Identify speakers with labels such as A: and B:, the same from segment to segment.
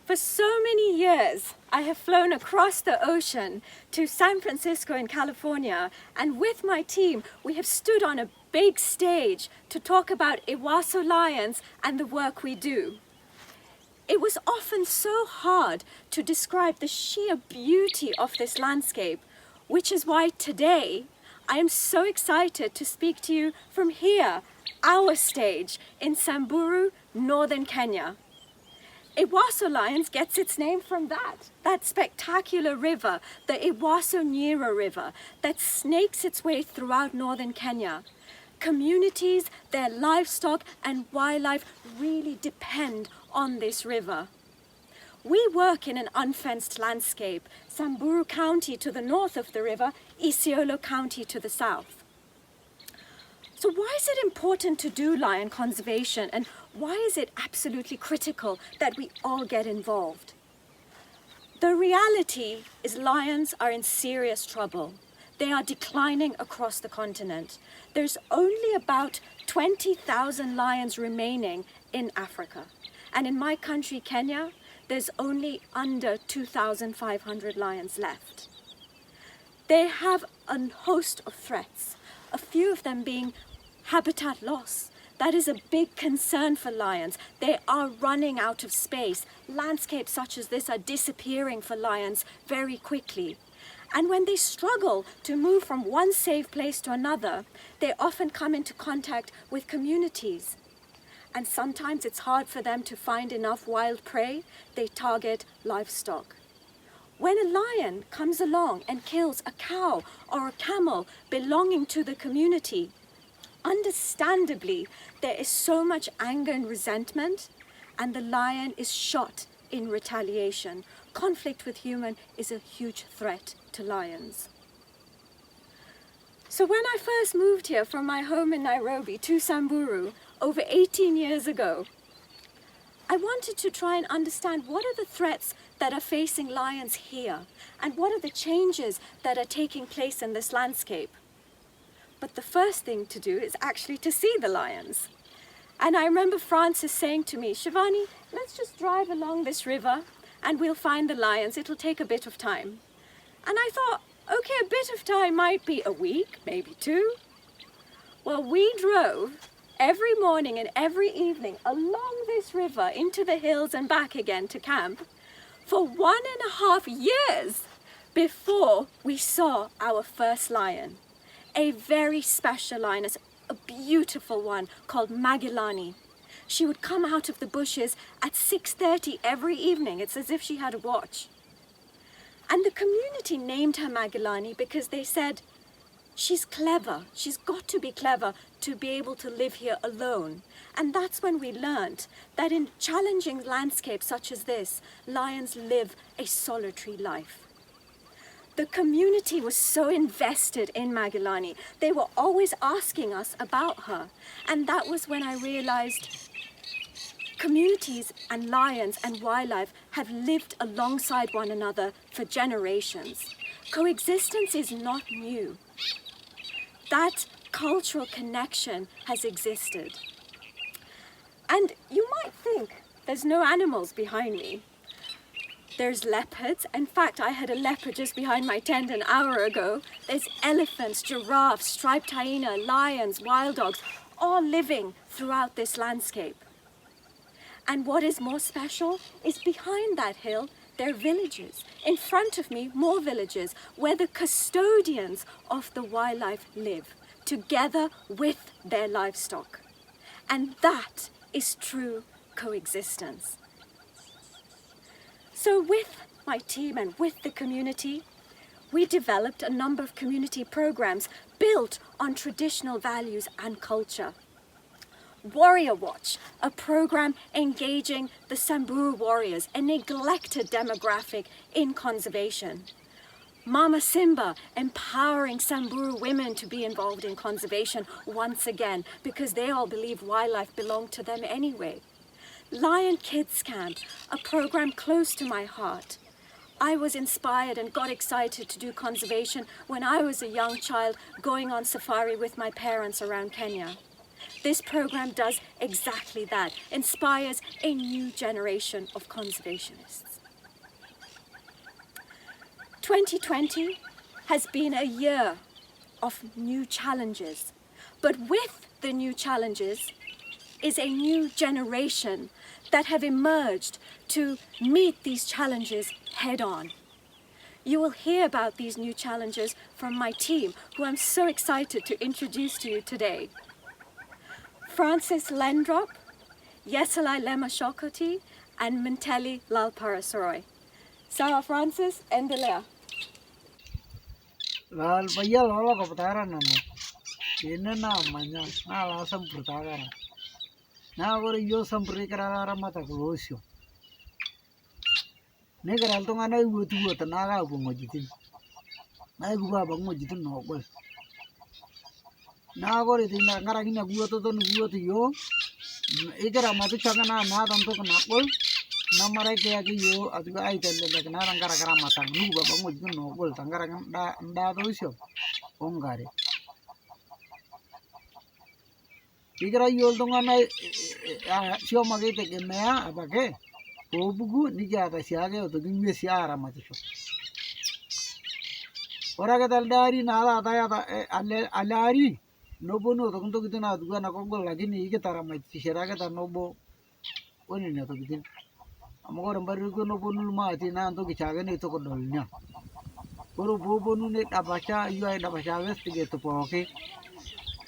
A: For so many years, I have flown across the ocean to San Francisco in California, and with my team, we have stood on a big stage to talk about Ewaso Lions and the work we do. It was often so hard to describe the sheer beauty of this landscape, which is why today I am so excited to speak to you from here, our stage in Samburu, northern Kenya. Ewaso Lions gets its name from that spectacular river, the Ewaso River, that snakes its way throughout northern Kenya. Communities, their livestock and wildlife really depend on this river. We work in an unfenced landscape, Samburu County to the north of the river, Isiolo County to the south. So why is it important to do lion conservation, and why is it absolutely critical that we all get involved? The reality is lions are in serious trouble. They are declining across the continent. There's only about 20,000 lions remaining in Africa. And in my country, Kenya, there's only under 2,500 lions left. They have a host of threats, a few of them being habitat loss. That is a big concern for lions. They are running out of space. Landscapes such as this are disappearing for lions very quickly. And when they struggle to move from one safe place to another, they often come into contact with communities. And sometimes it's hard for them to find enough wild prey. They target livestock. When a lion comes along and kills a cow or a camel belonging to the community, understandably, there is so much anger and resentment, and the lion is shot in retaliation. Conflict with humans is a huge threat to lions. So when I first moved here from my home in Nairobi to Samburu over 18 years ago, I wanted to try and understand what are the threats that are facing lions here, and what are the changes that are taking place in this landscape. But the first thing to do is actually to see the lions. And I remember Francis saying to me, Shivani, let's just drive along this river and we'll find the lions. It'll take a bit of time. And I thought, okay, a bit of time might be a week, maybe 2. Well, we drove every morning and every evening along this river into the hills and back again to camp for 1.5 years before we saw our first lion. A very special lioness, a beautiful one called Magilani. She would come out of the bushes at 6:30 every evening. It's as if she had a watch. And the community named her Magilani because they said, she's clever. She's got to be clever to be able to live here alone. And that's when we learned that in challenging landscapes such as this, lions live a solitary life. The community was so invested in Magilani. They were always asking us about her. And that was when I realized communities and lions and wildlife have lived alongside one another for generations. Coexistence is not new. That cultural connection has existed. And you might think there's no animals behind me. There's leopards. In fact, I had a leopard just behind my tent an hour ago. There's elephants, giraffes, striped hyena, lions, wild dogs, all living throughout this landscape. And what is more special is behind that hill, there are villages. In front of me, more villages where the custodians of the wildlife live, together with their livestock. And that is true coexistence. So with my team and with the community, we developed a number of community programs built on traditional values and culture. Warrior Watch, a program engaging the Samburu warriors, a neglected demographic in conservation. Mama Simba, empowering Samburu women to be involved in conservation once again, because they all believe wildlife belonged to them anyway. Lion Kids Camp, a program close to my heart. I was inspired and got excited to do conservation when I was a young child going on safari with my parents around Kenya. This program does exactly that, inspires a new generation of conservationists. 2020 has been a year of new challenges, but with the new challenges is a new generation that have emerged to meet these challenges head on. You will hear about these new challenges from my team, who I'm so excited to introduce to you today. Francis Lendrop, Yesalai Lema Shokoti, and Minteli Lalparasoroy. Sawa Francis, endelea.
B: Lal paya lolo kaputaran namo. Ini na manya na lasam pertagaran. Na gore yo sampri kerala ramata kulosio. Ne keral tu ngana ibu tu buat naga aku ngojitin. Na ibu bapa ngojitin nokol. Na gore tu ngara kini aku buat tu yo. Ikera matu cakap na tanto kenakol. Na marai kaya yo atu ai tele lek na rangkara kara matang. Ibu bapa ngojitin nokol. Tangkara kan da tu sio. Ongare. Ikera yo tu ngana sio magai teke mea apa ke? Buku ni kaya siaga atau gini siara macam tu. Orang kata dari nada ada alari nobo no tu untuk kita nak juga nak kongkol lagi ni kita ramai siara kata nobo ini ni atau kita. Amok orang baru tu nobo nulma ati na untuk kicaga ni itu kodolnya. Baru bobo nu ni dapaca iya dapaca wes tiga tu poke.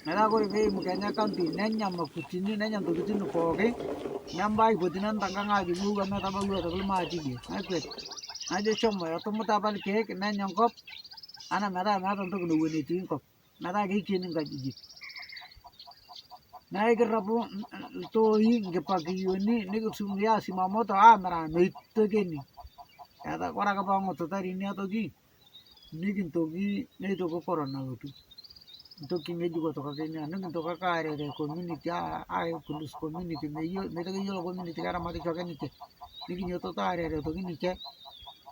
B: Nada kau ini mukanya kan di nenya makutini nenya tu kita nu poke. Nyambai budinan tanggang aja juga na tabang dua tabel maju dia. Naik aja cuma ya temu tabal kek na nyangkop. Anak merah untuk kedua ni tu nyangkop. Merah kek kini enggak jadi. Naik kerapu tu ini pagi ni kesumia si mama tu merah itu kini. Kata orang kapang tu tadi ni atau gi. Ni kintogi ni tu corona tu. Untuk kini juga tu kakeknya, neng untuk kakak ada community, ayo kudus community, mereka juga community karena mati kakek ni ke, ni kini tu ada tu kini ke,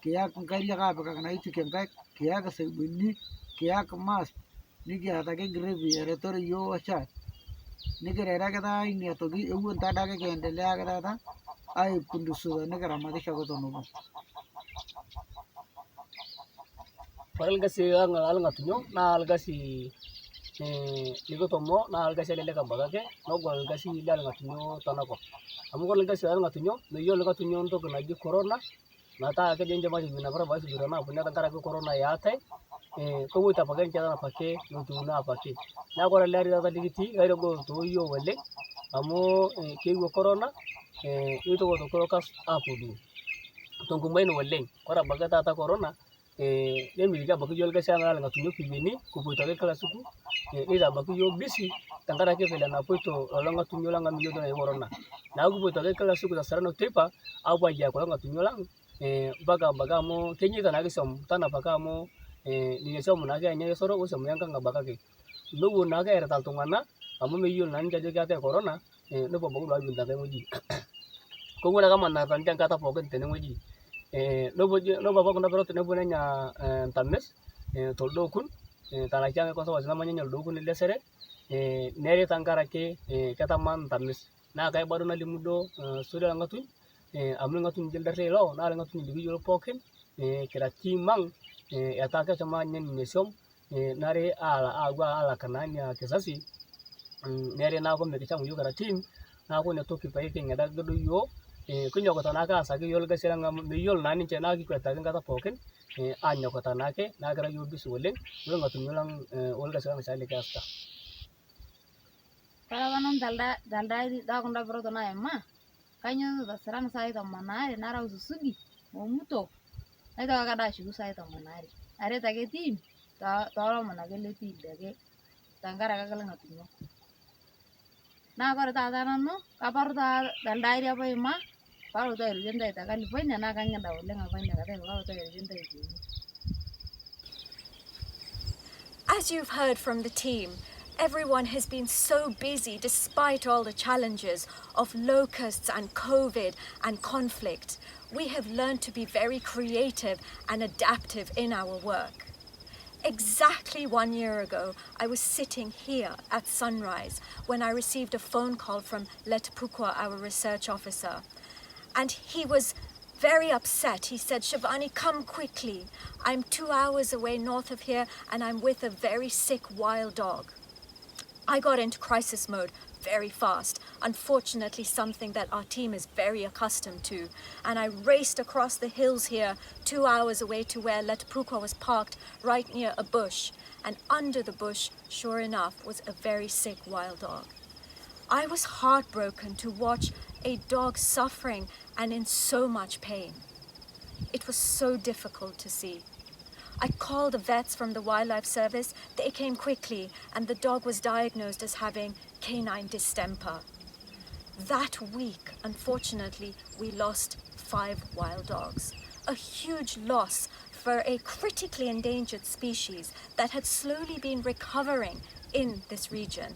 B: kaya kaya kakak kakak itu kaya kesebuni, kaya kemas, ni kaya tak gravy, ada tu yo aja, ni kaya ada kata ini atau gi, uang tak ada kaya endelea kata ta, ayo kudus tu, ni karena mati kakek tu nopo.
C: Paling kasih alang atunyo, na algasi ligo tomo na alga sele lega bagake no gol alga si ile alga tunyo tanako amu gol alga si alga tunyo no yo alga tunyo to kana ji corona na ta ke jenje ma bina para basi bina punya tangara ke corona ya tai ko wuta pagen jana pake no tuna pake na gol leri da digiti gairo go to yo wele amu ke go corona ito go to krokas apudu to kumbai no wele kora bagata ta corona ne mi ga baku yol ga sa alga tunyo kibini ko puta ke kala suku ni da baku yo bisi tangara ke vela na puto longa tunyola nga miyo na corona na ku puto ke kala suku da sarano tripa au ba ya ko longa tunyola baga mo kenyi da na ke som tana baga mo ni som na ga nya soro ko som yang ka baga ke lugu na ga era tal tungana amu miyo nan ja ga te corona no bo bo la binda ke moji ko ngona ka manna tan kan kata poken tene moji no bo ko na pero tene bo nya tames toldo kun tala jangan kau sahaja namanya nyal dukun ile sere nere tangkara ke kata man tamis na kai baru na limudo sudah ngatun amul ngatun jel dari lo na ngatun ligi jol poken kira timang ataka cuma nyen mesom nare ala kananya kesasi nere na ko me kichamu yo kara tim na ko ne toki pai ke ngada gadu yo kunyo ko tanaka sagi yol ga seranga me yol nani chena ki kweta kata poken anyo ko tanake na gara yo bisu woleng ulo ngatun yolang olga seranga sale kasta
D: Kalau kanan dalda ini dah kunda beroto na emma, kayaknya tuh serang saya itu manari, nara ususugi, mau muto, itu agak dah sih saya itu manari, ada tak tim, tahu mana ke leti, dake, tangkar agak kalah ngatunya. Nah kalau tak ada nano, kapar tak dalda ini apa emma, kalau tak urgent itu kan lipoin ya, nak kayaknya dah oleh ngapain ya, kata kalau tak urgent itu.
A: As you've heard from the team, everyone has been so busy despite all the challenges of locusts and COVID and conflict. We have learned to be very creative and adaptive in our work. Exactly 1 year ago, I was sitting here at sunrise when I received a phone call from Letpukwa, our research officer. And he was very upset. He said, "Shivani, come quickly. I'm 2 hours away north of here and I'm with a very sick wild dog." I got into crisis mode very fast, unfortunately something that our team is very accustomed to, and I raced across the hills here 2 hours away to where Letpukwa was parked right near a bush, and under the bush, sure enough, was a very sick wild dog. I was heartbroken to watch a dog suffering and in so much pain. It was so difficult to see. I called the vets from the wildlife service. They came quickly and the dog was diagnosed as having canine distemper. That week, unfortunately, we lost 5 wild dogs. A huge loss for a critically endangered species that had slowly been recovering in this region.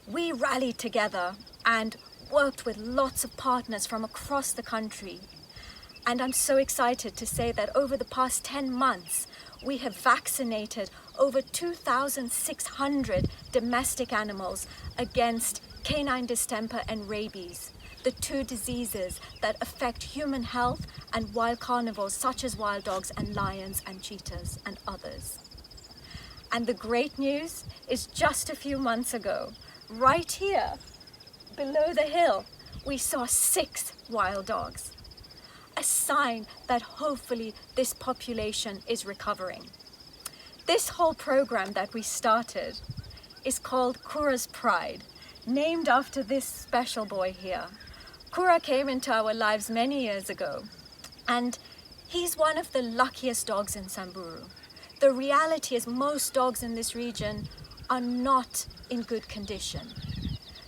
A: We rallied together and worked with lots of partners from across the country. And I'm so excited to say that over the past 10 months, we have vaccinated over 2,600 domestic animals against canine distemper and rabies, the 2 diseases that affect human health and wild carnivores such as wild dogs and lions and cheetahs and others. And the great news is just a few months ago, right here, below the hill, we saw 6 wild dogs. A sign that hopefully this population is recovering. This whole program that we started is called Kura's Pride, named after this special boy here. Kura came into our lives many years ago, and he's one of the luckiest dogs in Samburu. The reality is most dogs in this region are not in good condition.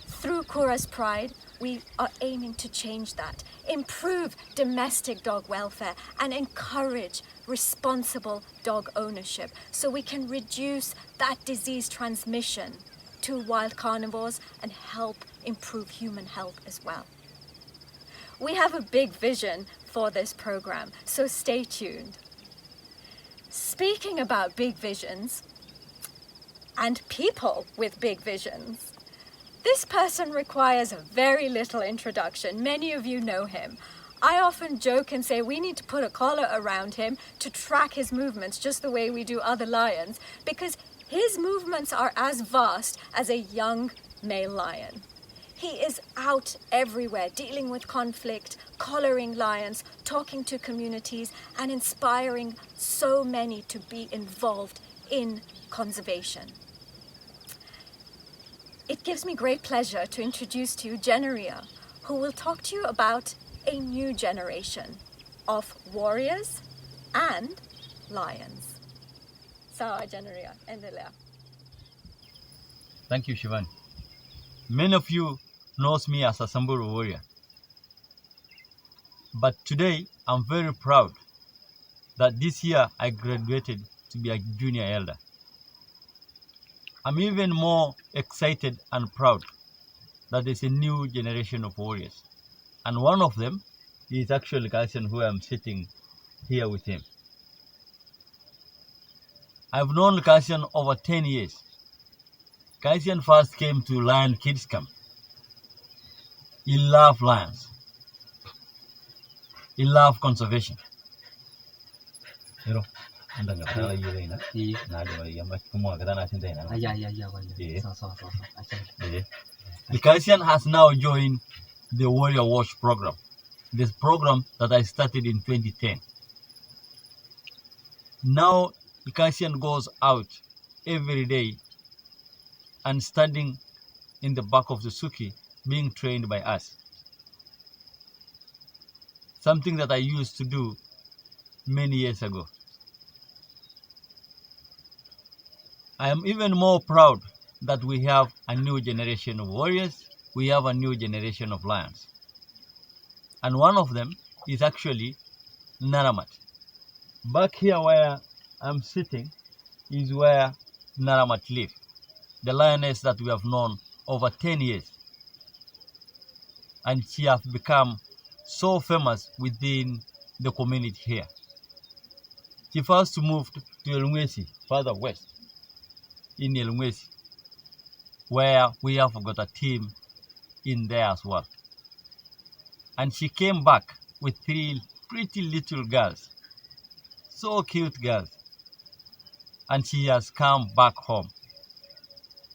A: Through Kura's Pride, we are aiming to change that, improve domestic dog welfare, and encourage responsible dog ownership so we can reduce that disease transmission to wild carnivores and help improve human health as well. We have a big vision for this program, so stay tuned. Speaking about big visions and people with big visions, this person requires very little introduction. Many of you know him. I often joke and say we need to put a collar around him to track his movements just the way we do other lions, because his movements are as vast as a young male lion. He is out everywhere dealing with conflict, collaring lions, talking to communities, and inspiring so many to be involved in conservation. It gives me great pleasure to introduce to you Jeneria, who will talk to you about a new generation of warriors and lions. Sawa Jeneria, endelea.
E: Thank you, Shivani. Many of you knows me as a Samburu warrior. But today, I'm very proud that this year I graduated to be a junior elder. I'm even more excited and proud that there's a new generation of warriors. And one of them is actually Kaisian, who I'm sitting here with him. I've known Kaisian over 10 years. Kaisian first came to Lion Kids Camp. He loved lions. He loved conservation. You know, the Kaisian has now joined the Warrior Watch program, this program that I started in 2010. Now, the Kaisian goes out every day and standing in the back of the Suki, being trained by us. Something that I used to do many years ago. I am even more proud that we have a new generation of warriors, we have a new generation of lions. And one of them is actually Naramat. Back here where I'm sitting is where Naramat lives, the lioness that we have known over 10 years. And she has become so famous within the community here. She first moved to Elmwesi, further west, in Elmwesi, where we have got a team in there as well. And she came back with 3 pretty little girls, so cute girls. And she has come back home,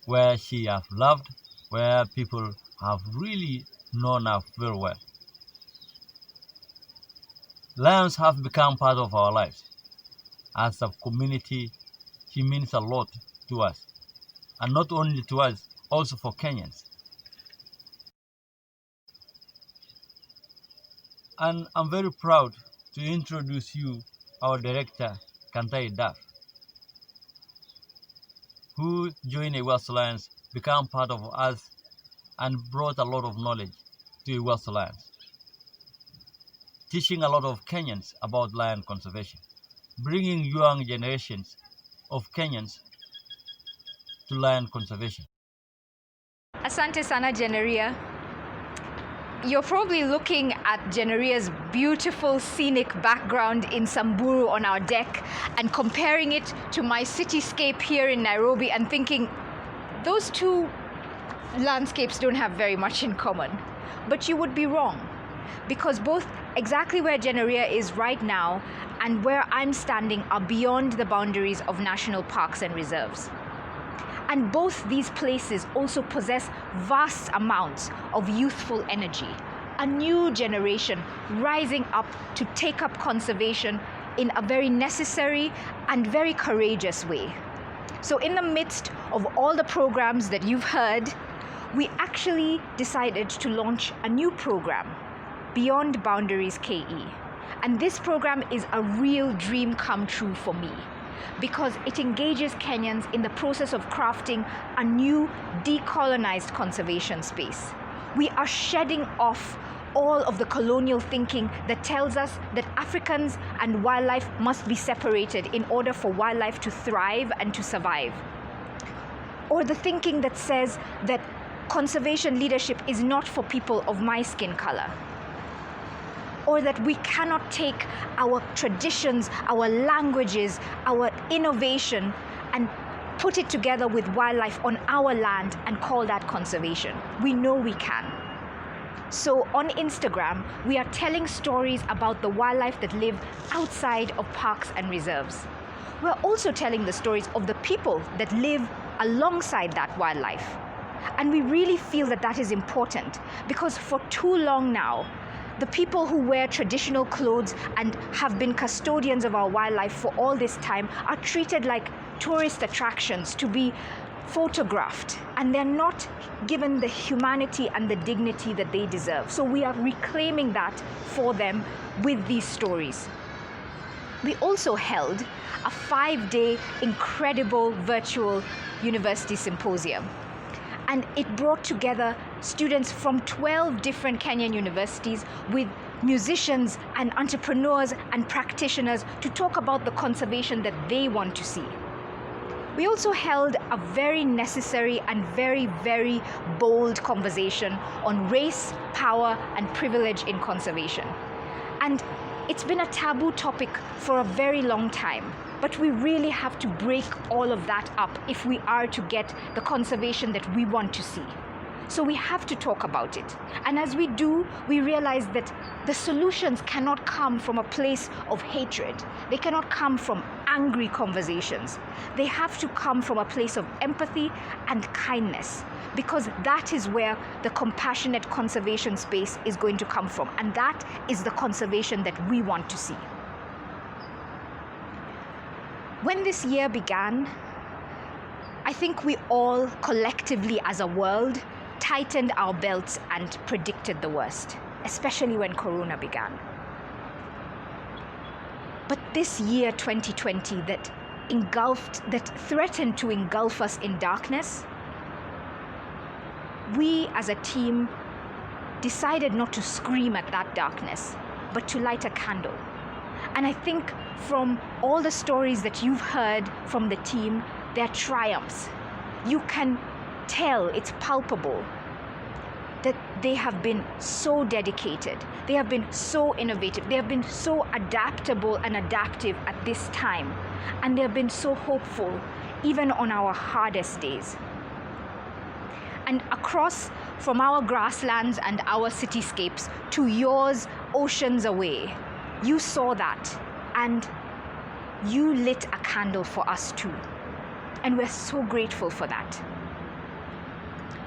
E: where she has loved, where people have really known her very well. Lions have become part of our lives. As a community, she means a lot to us. And not only to us, also for Kenyans. And I'm very proud to introduce you our director, Kantai Duff, who joined Ewaso Lions, became part of us, and brought a lot of knowledge to Ewaso Lions, teaching a lot of Kenyans about lion conservation, bringing young generations of Kenyans to lion conservation.
F: Asante sana, Jeneria. You're probably looking at Jeneria's beautiful scenic background in Samburu on our deck and comparing it to my cityscape here in Nairobi and thinking those two landscapes don't have very much in common. But you would be wrong, because both exactly where Jeneria is right now and where I'm standing are beyond the boundaries of national parks and reserves. And both these places also possess vast amounts of youthful energy, a new generation rising up to take up conservation in a very necessary and very courageous way. So in the midst of all the programs that you've heard, we actually decided to launch a new program, Beyond Boundaries KE. And this program is a real dream come true for me, because it engages Kenyans in the process of crafting a new decolonized conservation space. We are shedding off all of the colonial thinking that tells us that Africans and wildlife must be separated in order for wildlife to thrive and to survive. Or the thinking that says that conservation leadership is not for people of my skin color. Or that we cannot take our traditions, our languages, our innovation, and put it together with wildlife on our land and call that conservation. We know we can. So on Instagram, we are telling stories about the wildlife that live outside of parks and reserves. We're also telling the stories of the people that live alongside that wildlife. And we really feel that that is important, because for too long now, the people who wear traditional clothes and have been custodians of our wildlife for all this time are treated like tourist attractions to be photographed, and they're not given the humanity and the dignity that they deserve. So we are reclaiming that for them with these stories. We also held a 5-day incredible virtual university symposium. And it brought together students from 12 different Kenyan universities with musicians and entrepreneurs and practitioners to talk about the conservation that they want to see. We also held a very necessary and very, very bold conversation on race, power, and privilege in conservation. And it's been a taboo topic for a very long time. But we really have to break all of that up if we are to get the conservation that we want to see. So we have to talk about it. And as we do, we realize that the solutions cannot come from a place of hatred. They cannot come from angry conversations. They have to come from a place of empathy and kindness, because that is where the compassionate conservation space is going to come from. And that is the conservation that we want to see. When this year began, I think we all collectively as a world tightened our belts and predicted the worst, especially when Corona began. But this year, 2020, that threatened to engulf us in darkness, we as a team decided not to scream at that darkness, but to light a candle. And I think from all the stories that you've heard from the team, they're triumphs. You can tell, it's palpable, that that they have been so dedicated, they have been so innovative, they have been so adaptable and adaptive at this time, and they have been so hopeful even on our hardest days. And across from our grasslands and our cityscapes to yours oceans away, you saw that and you lit a candle for us too. And we're so grateful for that.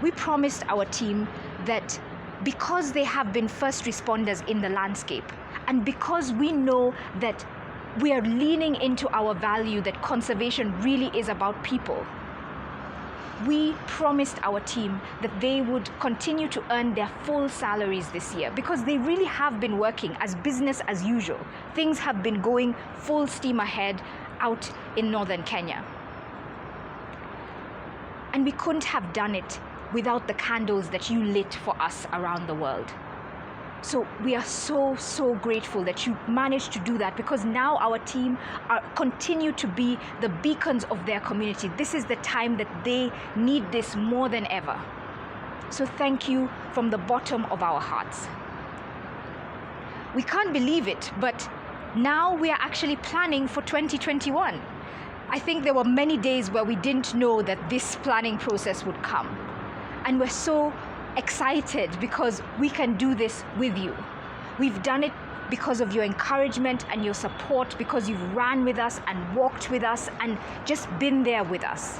F: We promised our team that because they have been first responders in the landscape, and because we know that we are leaning into our value that conservation really is about people, we promised our team that they would continue to earn their full salaries this year, because they really have been working as business as usual. Things have been going full steam ahead out in northern Kenya. And we couldn't have done it without the candles that you lit for us around the world. So we are so grateful that you managed to do that, because now our team continue to be the beacons of their community. This is the time that they need this more than ever. So thank you from the bottom of our hearts. We can't believe it, but now we are actually planning for 2021. I think there were many days where we didn't know that this planning process would come. And we're so excited because we can do this with you. We've done it because of your encouragement and your support, because you've ran with us and walked with us and just been there with us.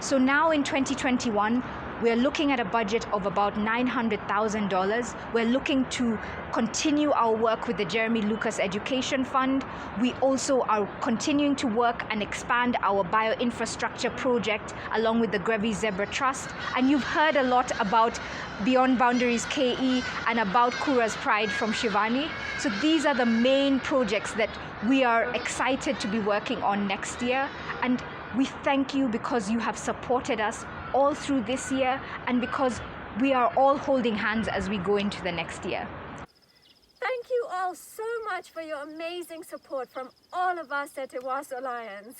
F: So now in 2021, we're looking at a budget of about $900,000. We're looking to continue our work with the Jeremy Lucas Education Fund. We also are continuing to work and expand our bioinfrastructure project along with the Grevi Zebra Trust. And you've heard a lot about Beyond Boundaries KE and about Kura's Pride from Shivani. So these are the main projects that we are excited to be working on next year. And we thank you because you have supported us all through this year, and because we are all holding hands as we go into the next year.
A: Thank you all so much for your amazing support from all of us at Ewaso Lions.